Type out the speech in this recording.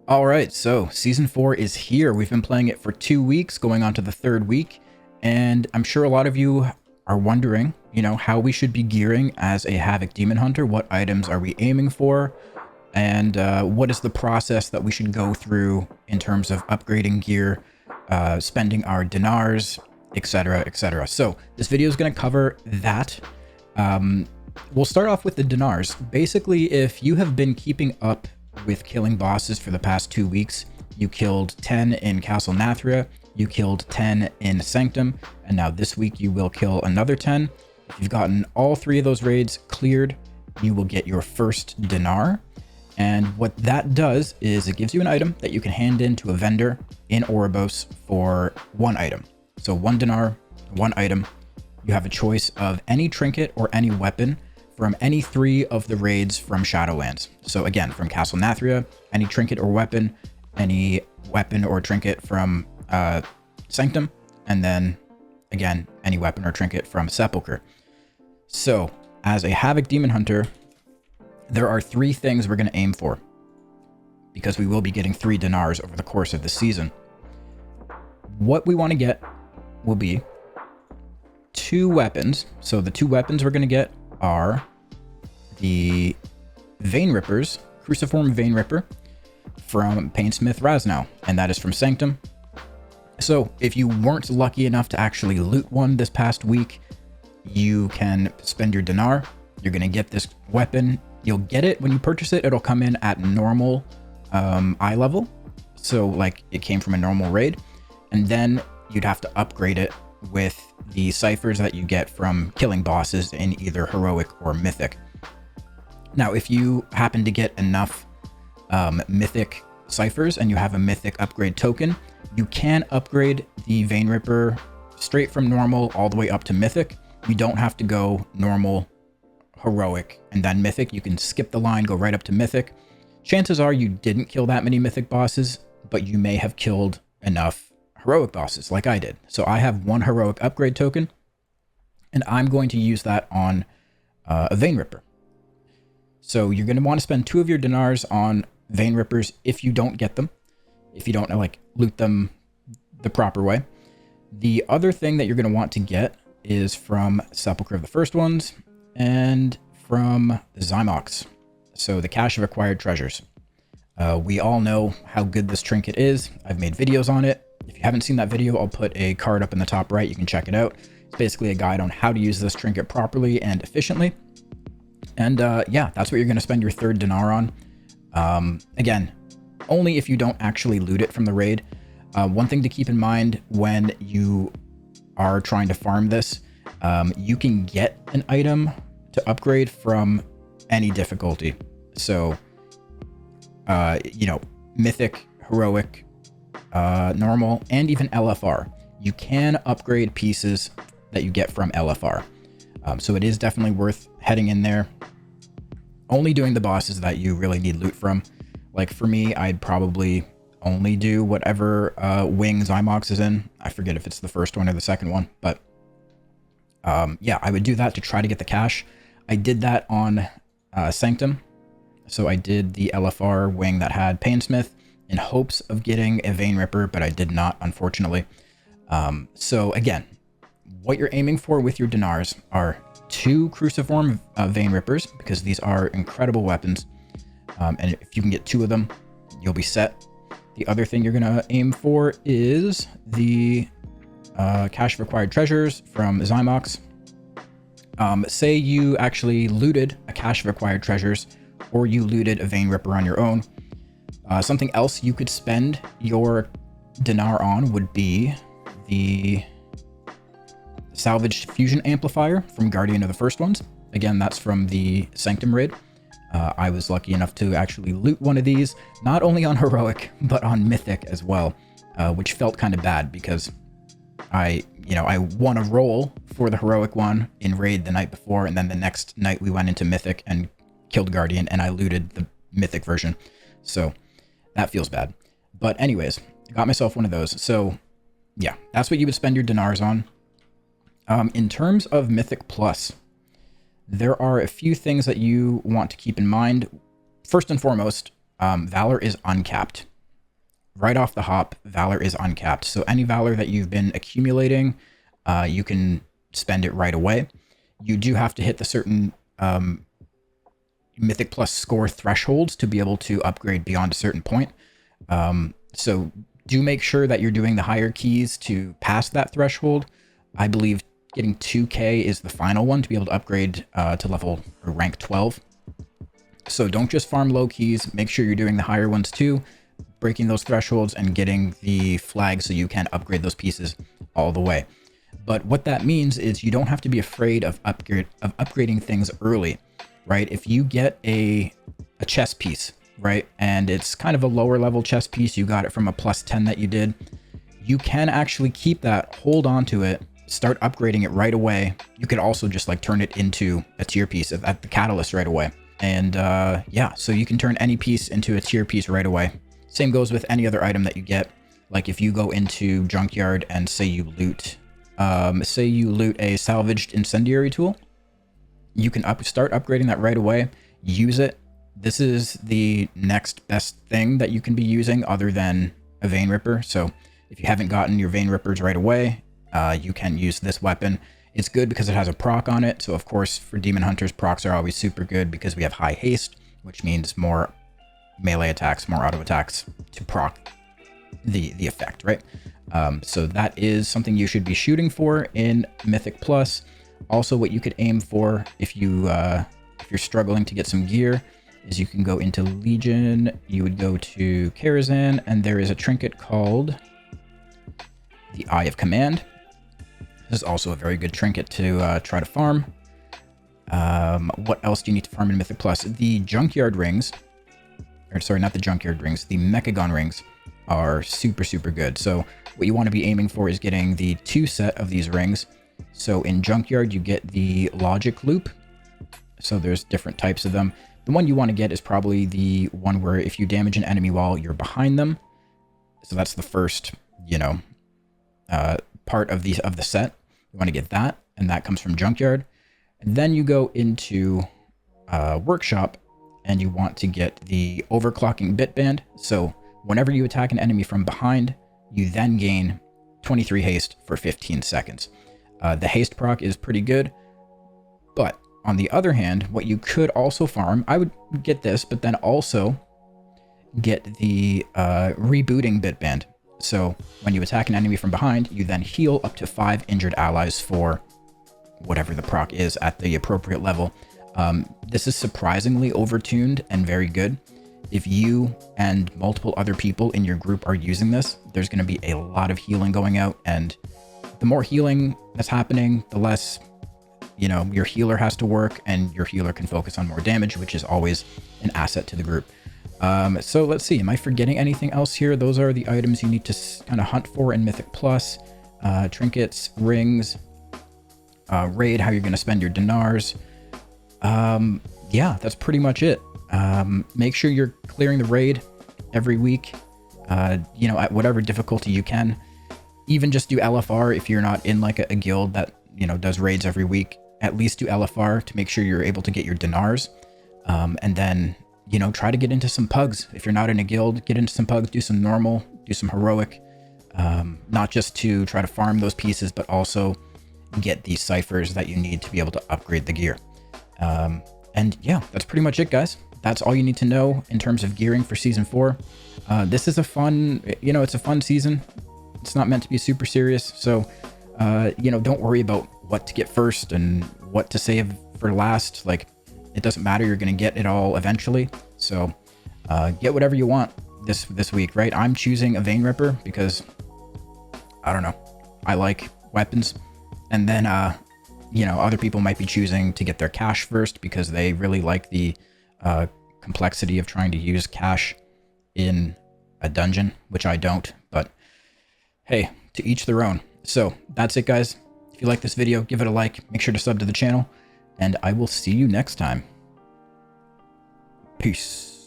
All right, so season 4 is here. We've been playing it for 2 weeks, going on to the third week, and I'm sure a lot of you are wondering, how we should be gearing as a Havoc Demon Hunter. What items are we aiming for? And what is the process that we should go through in terms of upgrading gear, spending our dinars, etc., etc. So this video is going to cover that. We'll start off with the dinars. Basically, if you have been keeping up with killing bosses for the past 2 weeks, you killed 10 in Castle Nathria, you killed 10 in Sanctum, and now this week you will kill another 10. If you've gotten all 3 of those raids cleared, you will get your first dinar. And what that does is it gives you an item that you can hand in to a vendor in Oribos for 1 item. So 1 dinar, 1 item. You have a choice of any trinket or any weapon from any 3 of the raids from Shadowlands. So again, from Castle Nathria, any trinket or weapon, any weapon or trinket from Sanctum, and then again, any weapon or trinket from Sepulchre. So as a Havoc Demon Hunter, there are 3 things we're going to aim for, because we will be getting 3 dinars over the course of the season. What we want to get will be 2 weapons. So the 2 weapons we're going to get are the Vein Rippers, Cruciform Vein Ripper from Painsmith Rasnow, and that is from Sanctum. So if you weren't lucky enough to actually loot one this past week, you can spend your dinar. You're going to get this weapon. You'll get it when you purchase it. It'll come in at normal eye level. So like it came from a normal raid, and then you'd have to upgrade it with the ciphers that you get from killing bosses in either heroic or mythic. Now, if you happen to get enough mythic ciphers and you have a mythic upgrade token, you can upgrade the Vein Ripper straight from normal all the way up to mythic. You don't have to go normal, heroic, and then mythic. You can skip the line, go right up to mythic. Chances are you didn't kill that many mythic bosses, but you may have killed enough heroic bosses like I did. So I have 1 heroic upgrade token, and I'm going to use that on a Vein Ripper. So you're going to want to spend 2 of your dinars on Vein Rippers if you don't get them, if you don't loot them the proper way. The other thing that you're going to want to get is from Sepulchre of the First Ones and from the Zymox. So the Cache of Acquired Treasures. We all know how good this trinket is. I've made videos on it. If you haven't seen that video, I'll put a card up in the top right. You can check it out. It's basically a guide on how to use this trinket properly and efficiently. And yeah, that's what you're going to spend your 3rd dinar on. Again, only if you don't actually loot it from the raid. One thing to keep in mind when you are trying to farm this, you can get an item to upgrade from any difficulty. So, mythic, heroic, normal, and even LFR. You can upgrade pieces that you get from LFR. So it is definitely worth heading in there, only doing the bosses that you really need loot from. Like for me, I'd probably only do whatever wing Zymox is in. I forget if it's the first one or the second one, but yeah, I would do that to try to get the cash. I did that on Sanctum. So I did the LFR wing that had Painsmith in hopes of getting a Vein Ripper, but I did not, unfortunately. So again, what you're aiming for with your dinars are 2 Cruciform Vein Rippers, because these are incredible weapons. And if you can get 2 of them, you'll be set. The other thing you're going to aim for is the Cache of Acquired Treasures from Zymox. Say you actually looted a Cache of Acquired Treasures, or you looted a Vein Ripper on your own. Something else you could spend your dinar on would be the Salvaged Fusion Amplifier from Guardian of the First Ones. Again, that's from the Sanctum raid. I was lucky enough to actually loot one of these, not only on heroic, but on mythic as well, which felt kind of bad because I won a roll for the heroic one in raid the night before, and then the next night we went into mythic and killed Guardian, and I looted the mythic version. So that feels bad. But anyways, I got myself one of those. So yeah, that's what you would spend your dinars on. In terms of Mythic Plus, there are a few things that you want to keep in mind. First and foremost, Valor is uncapped. right off the hop, Valor is uncapped. So any Valor that you've been accumulating, you can spend it right away. You do have to hit the certain Mythic Plus score thresholds to be able to upgrade beyond a certain point. So do make sure that you're doing the higher keys to pass that threshold. I believe getting 2K is the final one to be able to upgrade to level or rank 12. So don't just farm low keys. Make sure you're doing the higher ones too, breaking those thresholds and getting the flag so you can upgrade those pieces all the way. But what that means is you don't have to be afraid of upgrading things early, right? If you get a chess piece, right, and it's kind of a lower level chess piece, you got it from a +10 that you did, you can actually keep that, hold on to it, start upgrading it right away. You could also just like turn it into a tier piece at the catalyst right away. And yeah, so you can turn any piece into a tier piece right away. Same goes with any other item that you get. Like if you go into Junkyard and say you loot a salvaged incendiary tool, you can start upgrading that right away. Use it. This is the next best thing that you can be using other than a Vein Ripper. So if you haven't gotten your Vein Rippers right away, you can use this weapon. It's good because it has a proc on it. So of course, for Demon Hunters, procs are always super good because we have high haste, which means more melee attacks, more auto attacks to proc the effect, right? So that is something you should be shooting for in Mythic Plus. Also, what you could aim for if you're struggling to get some gear is you can go into Legion, you would go to Karazhan, and there is a trinket called the Eye of Command. This is also a very good trinket to try to farm. What else do you need to farm in Mythic Plus? The Junkyard rings, or sorry, not the Junkyard rings, the Mechagon rings are super, super good. So what you want to be aiming for is getting the 2 set of these rings. So in Junkyard, you get the Logic Loop. So there's different types of them. The one you want to get is probably the one where if you damage an enemy while you're behind them. So that's the first, part of the set. You want to get that, and that comes from Junkyard. And then you go into Workshop, and you want to get the Overclocking Bitband. So whenever you attack an enemy from behind, you then gain 23 haste for 15 seconds. The haste proc is pretty good, but on the other hand, what you could also farm, I would get this, but then also get the Rebooting Bitband. So when you attack an enemy from behind, you then heal up to 5 injured allies for whatever the proc is at the appropriate level. This is surprisingly overtuned and very good. If you and multiple other people in your group are using this, there's going to be a lot of healing going out, and the more healing that's happening, the less, your healer has to work, and your healer can focus on more damage, which is always an asset to the group. So let's see, am I forgetting anything else here? Those are the items you need to kind of hunt for in Mythic Plus. Trinkets, rings, raid, how you're going to spend your dinars. Yeah, that's pretty much it. Make sure you're clearing the raid every week, at whatever difficulty you can. Even just do LFR if you're not in like a guild that, does raids every week. At least do LFR to make sure you're able to get your dinars. And then, try to get into some pugs. If you're not in a guild, get into some pugs, do some normal, do some heroic. Not just to try to farm those pieces, but also get these ciphers that you need to be able to upgrade the gear. And yeah, that's pretty much it, guys. That's all you need to know in terms of gearing for Season 4. This is a fun, it's a fun season. It's not meant to be super serious. So, don't worry about what to get first and what to save for last. Like, it doesn't matter. You're going to get it all eventually. So, get whatever you want this week, right? I'm choosing a Vein Ripper because, I don't know, I like weapons. And then, other people might be choosing to get their cash first because they really like the complexity of trying to use cash in a dungeon, which I don't, but hey, to each their own. So that's it, guys. If you like this video, give it a like, make sure to sub to the channel, and I will see you next time. Peace.